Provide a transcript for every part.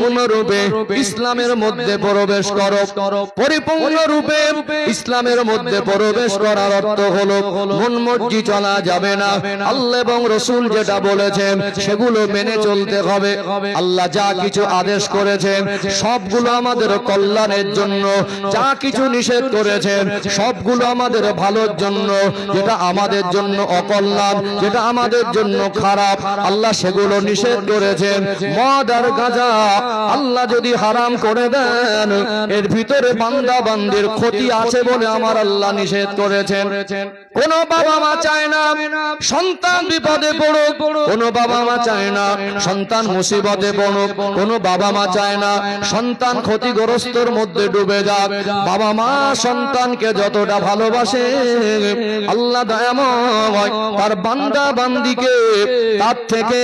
পরিপূর্ণরূপে ইসলামের মধ্যে প্রবেশ করো। পরিপূর্ণরূপে ইসলামের মধ্যে প্রবেশ করার অর্থ হলো মন মর্জি চলা যাবে না, আল্লাহ এবং রাসূল যেটা বলেছেন সেগুলো মেনে চলতে হবে। আল্লাহ যা কিছু আদেশ করেছেন সবগুলো আমাদের কল্যাণের জন্য, যা কিছু নিষেধ করেছেন সবগুলো আমাদের ভালোর জন্য। যেটা আমাদের জন্য অকল্যাণ, যেটা আমাদের জন্য খারাপ, আল্লাহ সেগুলো নিষেধ করেছেন। মদ আর গাঁজা আল্লাহ যদি হারাম করে দেন, এর ভিতরে বান্দা বান্দির ক্ষতি আছে বলে আমার আল্লাহ নিষেধ করেছেন। কোন বাবা মা চায় না সন্তান বিপদে পড়ুক, কোন বাবা মা চায় না সন্তান মুসিবতে পড়ুক, কোন বাবা মা চায় না সন্তান ক্ষতিগ্রস্তর মধ্যে ডুবে যাক। বাবা মা সন্তানকে যতটা ভালোবাসে, আল্লাহ দয়াময় তার বান্দা বান্দিকে তার থেকে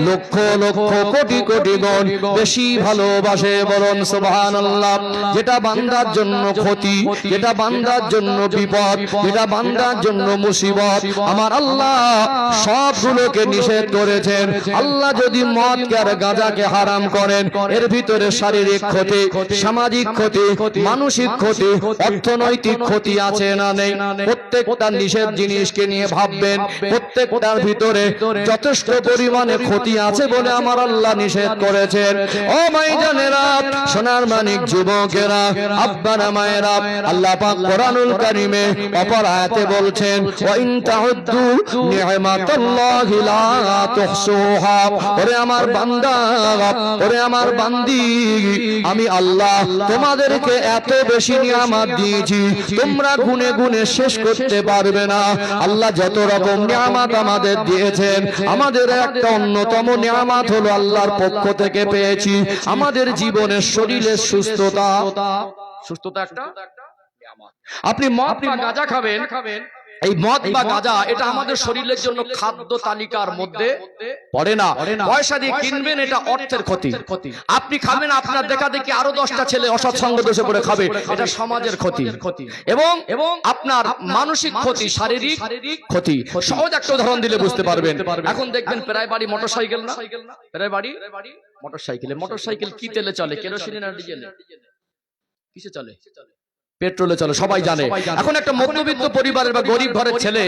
লক্ষ লক্ষ কোটি কোটি গুণ বেশি ভালোবাসে। বলুন সুবহানাল্লাহ। যেটা বান্দার জন্য ক্ষতি, যেটা বান্দার জন্য বিপদ, যেটা বান্দার জন্য মুসিবত, আমার আল্লাহ সবগুলোকে নিষেধ করেছেন। আল্লাহ যদি মদকে আর গাঁজাকে হারাম করেন, এর ভিতরে শারীরিক ক্ষতি, সামাজিক ক্ষতি, মানসিক ক্ষতি, অর্থনৈতিক ক্ষতি আছে না নেই? প্রত্যেকটা নিষেধ জিনিসকে নিয়ে ভাববেন, প্রত্যেকটার ভিতরে যথেষ্ট পরিমাণে ক্ষতি আছে বলে আমার আল্লাহ নিষেধ করেছেন। ও ভাইজানেরা, সোনার মানিক যুবকেরা, আব্বারা মায়েরা, আল্লাহ পাক কোরআনুল কারীমে অপর আয়াতে বলছেন, ওয়া ইন তাউদ্দু নি'মাতাল্লাহি লা তুহসুহা। ওরে আমার বান্দা, ওরে আমার বান্দি, আমি আল্লাহ তোমাদেরকে এত বেশি নিয়ামত দিয়েছি তোমরা গুনে গুনে শেষ করতে পারবে না। আল্লাহ যত রকম নিয়ামত আমাদের দিয়েছেন, আমাদের একটা অন্যতম নিয়ামত হলো আল্লাহর পক্ষ থেকে পেয়েছি আমাদের জীবনের শরীরের সুস্থতা। সুস্থতা একটা নিয়ামত। আপনি মদ বা গাঁজা খাবেন, এই মদ বা গাঁজা এটা আমাদের শরীরের জন্য খাদ্য তালিকার মধ্যে পড়ে না। পয়সা দিয়ে কিনবেন, এটা অর্থের ক্ষতি। আপনি খাবেন, আপনার দেখা দেখি আরো 10টা ছেলে অসৎ সঙ্গ দোষে পড়ে খাবে, এটা সমাজের ক্ষতি। এবং আপনার মানসিক ক্ষতি, শারীরিক ক্ষতি। সহজ একটা উদাহরণ দিলে বুঝতে পারবেন। এখন দেখবেন প্রায় বাড়ি মোটরসাইকেল, না প্রায় বাড়ি মোটরসাইকেলে। মোটরসাইকেল কি তেলে চলে? কেরোসিনে না ডিজেলে? কিসে চলে? পেট্রোলে চলে, সবাই জানে। এখন একটা মধ্যবিত্ত পরিবারের বা গরিব ঘরের ছেলে,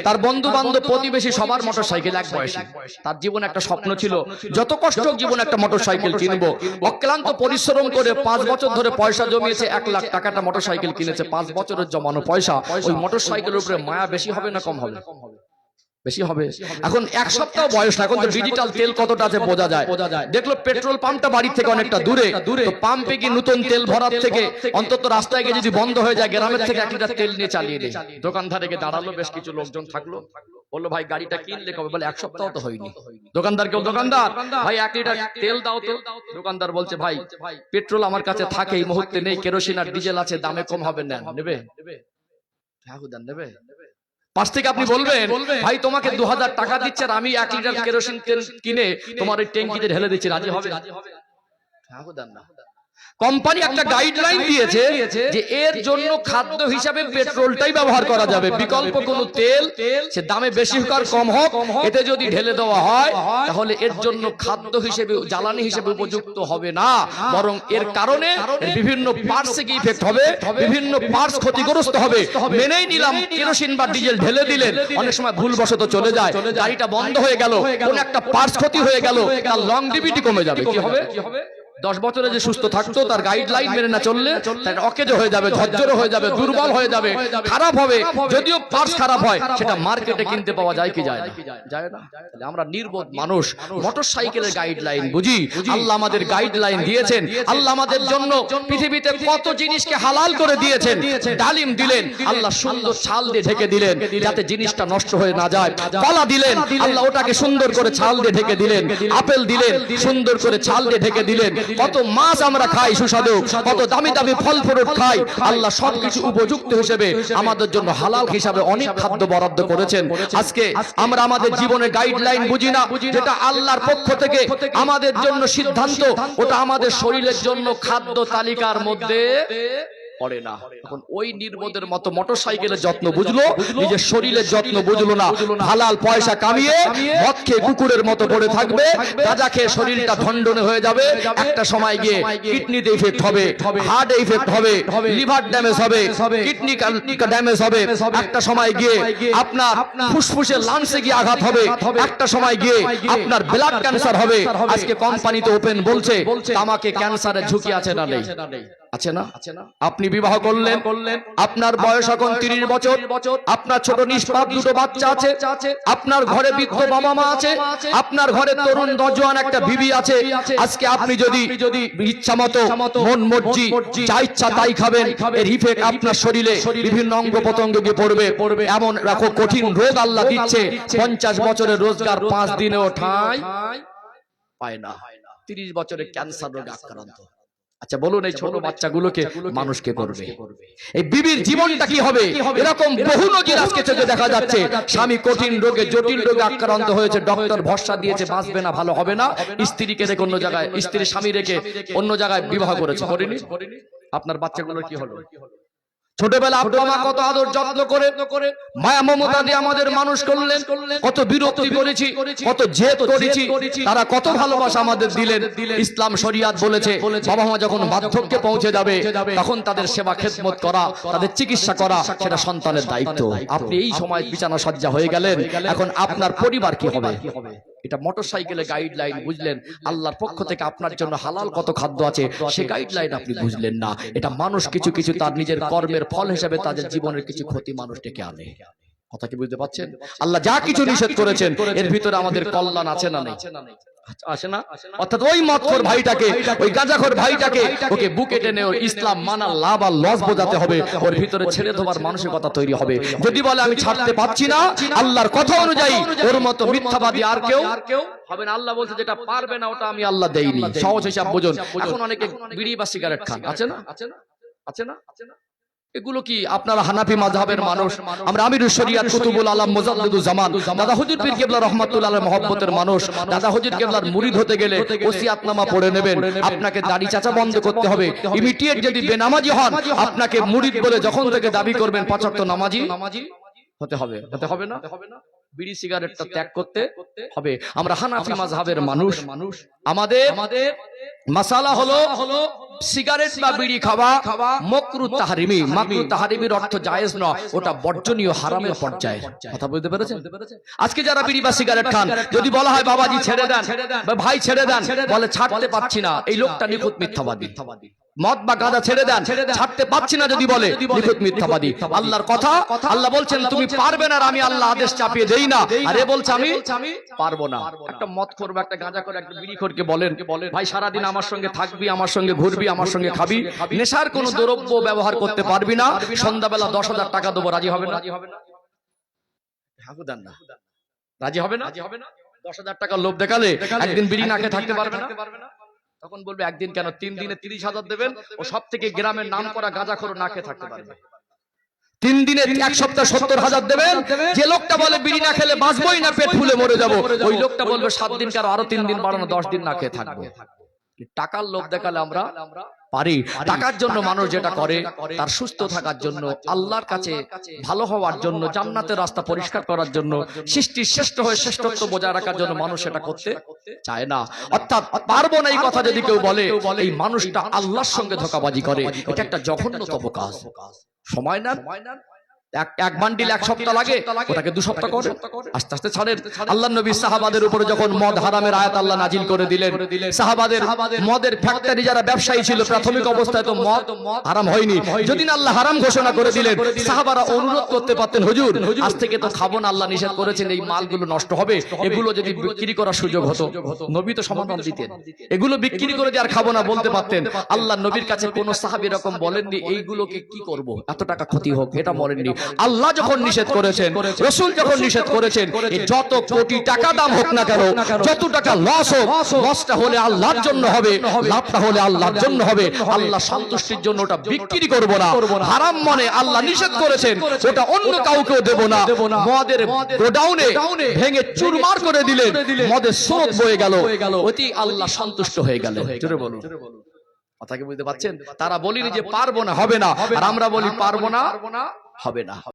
তার বন্ধু বান্ধব প্রতিবেশী সবার মোটরসাইকেল এক বয়সী। তার জীবনে একটা স্বপ্ন ছিল, যত কষ্ট জীবনে একটা মোটরসাইকেল কিনবো। অক্লান্ত পরিশ্রম করে 5 বছর ধরে পয়সা জমিয়েছে, 1 লাখ টাকাটা মোটরসাইকেল কিনেছে। 5 বছরের জমানো পয়সা, ওই মোটরসাইকেলের উপরে মায়া বেশি হবে না কম হবে? বেশি হবে। এখন 1 সপ্তাহ বয়স না, এখন তো ডিজিটাল তেল কতটা আছে বোঝা যায়। দেখলো পেট্রোল পাম্পটা বাড়ির থেকে অনেকটা দূরে, তো পাম্পে কি নতুন তেল ভরার থেকে অন্তত রাস্তায় গিয়ে যদি বন্ধ হয়ে যায়, গ্রামের থেকে 1 লিটার তেল নিয়ে চালিয়ে দেয়। দোকানদারে গিয়ে দাঁড়ালো, বেশ কিছু লোকজন থাকলো, বললো ভাই গাড়িটা কিনলে কবে? বলে 1 সপ্তাহ তো হয়নি। দোকানদার ভাই 1 লিটার তেল দাও তো। দোকানদার বলছে ভাই পেট্রোল আমার কাছে থাকে, এই মুহূর্তে নেই, কেরোসিন আর ডিজেল আছে, দামে কম হবে, নেন। নেবে? নেবে? পাশ থেকে আপনি বলবেন ভাই তোমাকে 2000 টাকা দিচ্ছে আর আমি 1 লিটার কেরোসিন তেল কিনে তোমার ওই ট্যাঙ্কিতে ঢেলে দিচ্ছি, রাজি হবে? কোম্পানি একটা গাইডলাইন দিয়েছে যে এর জন্য খাদ্য হিসাবে পেট্রোলটাই ব্যবহার করা যাবে, বিকল্প কোনো তেল সে দামে বেশি হোক আর কম হোক, এতে যদি ঢেলে দেওয়া হয় তাহলে এর জন্য খাদ্য হিসেবে, জ্বালানি হিসেবে উপযুক্ত হবে না, বরং এর কারণে বিভিন্ন পার্টসে কি ইফেক্ট হবে, বিভিন্ন পার্টস ক্ষতিগ্রস্ত হবে। মেনেই নিলাম কেরোসিন বা ডিজেল ঢেলে দিলেন, অনেক সময় ভুলবশত চলে যায়, গাড়িটা বন্ধ হয়ে গেল, কোন একটা পার্টস ক্ষতি হয়ে গেল, তার লংজিভিটি কমে যাবে। কি হবে? 10 বছরে যে সুস্থ থাকতো, তার গাইডলাইন মেনে না চললে তার অকেজ হয়ে যাবে, ঝরঝর হয়ে যাবে, দুর্বল হয়ে যাবে, খারাপ হবে। যদিও পার্টস খারাপ হয়, সেটা মার্কেটে কিনতে পাওয়া যায় কি যায় না? যায় না। তাহলে আমরা নির্বোধ মানুষ, মোটরসাইকেলের গাইডলাইন বুঝি। আল্লাহ আমাদের গাইডলাইন দিয়েছেন। আল্লাহ আমাদের জন্য পৃথিবীতে কত জিনিসকে হালাল করে দিয়েছেন। ডালিম দিলেন, আল্লাহ সুন্দর ছাল দিয়ে ঢেকে দিলেন যাতে জিনিসটা নষ্ট হয়ে না যায়। কলা দিলেন, আল্লাহ ওটাকে সুন্দর করে ছাল দিয়ে ঢেকে দিলেন। আপেল দিলেন, সুন্দর করে ছাল দিয়ে ঢেকে দিলেন। কত মাছ আমরা খাই সুস্বাদু, কত দামি দামি ফল ফ্রুট খাই, আল্লাহ সবকিছু উপযুক্ত হিসেবে আমাদের জন্য হালাল হিসাবে অনেক খাদ্য বরাদ্দ করেছেন। আজকে আমরা আমাদের জীবনে গাইডলাইন বুঝি না, যেটা আল্লাহর পক্ষ থেকে আমাদের জন্য সিদ্ধান্ত, ওটা আমাদের শরীরের জন্য খাদ্য তালিকার মধ্যে পড়ে না। এখন ওই নির্বোধের মতো মোটরসাইকেলের যত্ন বুঝলো, নিজের শরীরের যত্ন বুঝলো না। হালাল পয়সা কামিয়ে মদ খেয়ে কুকুরের মতো পড়ে থাকবে, গাঁজা খেয়ে শরীরটা ধন্ডনে হয়ে যাবে। একটা সময় গিয়ে কিডনিতে ইফেক্ট হবে, হার্টে ইফেক্ট হবে, লিভার ড্যামেজ হবে, কিডনি ড্যামেজ হবে। একটা সময় গিয়ে আপনার ফুসফুসের লাংসে গিয়ে আঘাত হবে। একটা সময় গিয়ে আপনার ব্লাড ক্যান্সার হবে। আজকে কোম্পানিতে ওপেন বলছে তামাকে ক্যান্সারের ঝুঁকি আছে না নেই? আছে না? আপনি বিবাহ করলেন, আপনার বয়স এখন 30 বছর, আপনার ছোট নিষ্পাপ দুটো বাচ্চা আছে, আপনার ঘরে বৃদ্ধ বাবা মা আছে, আপনার ঘরে তরুণ নজওয়ান একটা বিবি আছে। আজকে আপনি যদি ইচ্ছা মতো মন মর্জি যা ইচ্ছা তাই খাবেন, এর ইফেক্ট আপনার শরীরে বিভিন্ন অঙ্গ প্রত্যঙ্গে গিয়ে পড়বে। এমন রাখো কঠিন রোগ আল্লাহ দিচ্ছে, 50 বছরের রোজগার 5 দিনেও ঠাঁই পায় না। 30 বছরে ক্যান্সার রোগে আক্রান্ত। আচ্ছা বলুন, এই ছোট বাচ্চাগুলোকে মানুষ কে করবে? এই বিবির জীবনটা কি হবে? এরকম বহু নজির আজকে চোখে দেখা যাচ্ছে। স্বামী কঠিন রোগে জটিল রোগে আক্রান্ত হয়েছে, ডক্টর ভরসা দিয়েছে বাঁচবে না, ভালো হবে না, স্ত্রীকে রেখে অন্য জায়গায়, স্ত্রী স্বামী রেখে অন্য জায়গায় বিবাহ করেছে। করেনি? আপনার বাচ্চাগুলোর কি হলো? ছোটবেলা আব্বা মা কত আদর যত্ন করে মায়া মমতা দিয়ে আমাদের মানুষ করলেন, কত বিরক্তি করেছি, কত জেদ করেছি, তারা কত ভালোবাসা আমাদের দিলেন। ইসলাম শরিয়াত বলেছে বাবা মা যখন বার্ধক্যে পৌঁছে যাবে তখন তাদের সেবা খেদমত করা, তাদের চিকিৎসা করা সেটা সন্তানের দায়িত্ব। আপনি এই সময় বিছানা সজ্জা হয়ে গেলেন, এখন আপনার পরিবার কি হবে? এটা মোটরসাইকেলে গাইডলাইন বুঝলেন, আল্লাহর পক্ষ থেকে আপনার জন্য হালাল কত খাদ্য আছে সে গাইডলাইন আপনি বুঝলেন না। এটা মানুষ কিছু কিছু তার নিজের কর্মের ফল হিসেবে তাদের জীবনের কিছু ক্ষতি মানুষ ডেকে আনে। কথা কি বুঝতে পারছেন? আল্লাহ যা কিছু নিষেধ করেছেন এর ভিতরে আমাদের কল্যাণ আছে না নেই? আসে না? অর্থাৎ ওই মদখোর ভাইটাকে, ওই গাঁজাখোর ভাইটাকে ওকে বুকে টেনে ইসলাম মানা লাভ আর লস বোঝাতে হবে, ওর ভিতরে ছেড়ে দেওয়ার মানসিকতা তৈরি হবে। যদি বলে আমি ছাড়তে পারছি না, আল্লাহর কথা অনুযায়ী ওর মতো মিথ্যাবাদী আর কেউ হবে না। আল্লাহ বলছে যেটা পারবে না ওটা আমি আল্লাহ দেইনি। সহজ হিসাব বুঝুন। এখন অনেকে বিড়ি বা সিগারেট খান, আছে না? আছে না? এগুলো কি আপনারা হানাফি মাযহাবের মানুষ, আমরা আমিরুশ শরিয়াত কুতুবুল আলম মুজাদ্দিদুজ জামান দাদা হুজুর পীর কেবলা রাহমাতুল্লাহ আলাইহি মহব্বতের মানুষ। দাদা হুজুর কেবলার মুরিদ হতে গেলে ওসিয়াতনামা পড়ে নেবেন, আপনাকে দাড়ি চাচা বন্ধ করতে হবে। ইমিডিয়েট যদি বেনামাজি হন আপনাকে মুরিদ বলে যখন থেকে দাবি করবেন 5 ওয়াক্ত নামাজি হতে হবে। হতে হবে না? বিড়ি সিগারেটটা ত্যাগ করতে হবে। আমরা হানাফি মাযহাবের মানুষ, আমাদের মাসালা হলো সিগারেট বা বিড়ি খাওয়া মাকরুহ তাহরিমি। মাকরুহ তাহরিমির অর্থ জায়েজ নয়, ওটা বর্জনীয় হারামের পর্যায়ে। কথা বুঝতে পেরেছেন? আজকে যারা বিড়ি বা সিগারেট খান যদি বলা হয় বাবাজি ছেড়ে দেন বা ভাই ছেড়ে দেন, বলে ছাড়তে পারছি না, এই লোকটা নিখুঁত মিথ্যাবাদী। মদ বা গাঁজা ছেড়ে দেন, ছাড়তে পারছি না যদি বলে, নিখুঁত মিথ্যাবাদী। আল্লাহর কথা, আল্লাহ বলছেন তুমি পারবে না আর আমি আল্লাহ আদেশ চাপিয়ে দেই না, আর এ বলছে আমি পারবো না। একটা মদ করবে, একটা গাঁজা করে, একটা বিড়ি করকে বলেন ভাই সারাদিন আমার সঙ্গে থাকবি, আমার সঙ্গে ঘুরবি, আমার সঙ্গে খাবি, নেশার কোনো দ্রব্য ব্যবহার করতে পারবি না, সন্ধ্যাবেলা 10,000 টাকা দেবো, রাজি হবে না? দেন না, রাজি হবে না? 10,000 টাকা লোভ দেখালে একদিন বিড়ি না খেয়ে থাকতে পারবে না? তখন বলবে একদিন কেন, 3 দিনে 30,000 দেবেন, ও সব থেকে গ্রামের নাম করা গাঁজাখোর না খেয়ে থাকতে পারবে। 3 দিনে 1 সপ্তাহ 70,000 দেবেন, যে লোকটা বলে বিড়ি না খেলে বাঁচবই না, পেট ফুলে মরে যাবো, ওই লোকটা বলবে 7 দিন কারো আরো 3 দিন বাড়ানো, 10 দিন না খেয়ে থাকবো। টাকার লোভ দেখালে আমরা পারি। টাকার জন্য মানুষ যেটা করে তার সুস্থ থাকার জন্য, আল্লাহর কাছে ভালো হওয়ার জন্য, জান্নাতের রাস্তা পরিষ্কার করার জন্য, সৃষ্টির শ্রেষ্ঠ হয়ে শ্রেষ্ঠত্ব বজায় রাখার জন্য মানুষ সেটা করতে চায় না। অর্থাৎ পারবো না এই কথা যদি কেউ বলে, এই মানুষটা আল্লাহর সঙ্গে ধোঁকাবাজি করে। এটা একটা জঘন্যতম কাজ। সময় না, এক বান্ডিল 1 সপ্তাহ লাগে, ওটাকে 2 সপ্তাহ করে আস্তে আস্তে ছাড়েন। আল্লাহর নবী সাহাবাদের উপরে যখন মদ হারামের আয়াত আল্লাহ নাজিল করে দিলেন, সাহাবাদের মদের ফ্যাক্টরি যারা ব্যবসায়ী ছিল, প্রাথমিক অবস্থায় তো মদ হারাম হয়নি, যদি না আল্লাহ হারাম ঘোষণা করে দিলেন, সাহাবারা অনুরোধ করতে পারতেন হুজুর আজ থেকে তো খাবো না, আল্লাহ নিষেধ করেছেন, এই মালগুলো নষ্ট হবে, এগুলো যদি বিক্রি করার সুযোগ হতো, নবী তো সমাধান দিতেন, এগুলো বিক্রি করে দিয়ে আর খাবো না বলতে পারতেন। আল্লাহ নবীর কাছে কোন সাহাবী এরকম বলেননি এইগুলোকে কি করব, এত টাকা ক্ষতি হোক, এটা বলেননি। আল্লাহ যখন নিষেধ করেছেন, রাসূল যখন নিষেধ করেছেন, যত কোটি টাকা দাম হোক না কেন, যত টাকা লস হোক, লসটা হলে আল্লাহর জন্য হবে, লাভটা হলে আল্লাহর জন্য হবে, আল্লাহ সন্তুষ্টির জন্য ওটা বিক্রি করব না। হারাম মনে আল্লাহ নিষেধ করেছেন, ওটা অন্য কাউকেও দেব না। মদের গোডাউনে ভেঙে চুরমার করে দিলেন, মদের স্রোত বয়ে গেল, অতি আল্লাহ সন্তুষ্ট হয়ে গেল। জোরে বলুন। কথা কি বুঝতে পারছেন? তারা বলিনি যে পারবো না, হবে না, আর আমরা বলি পারবো না, হবে না।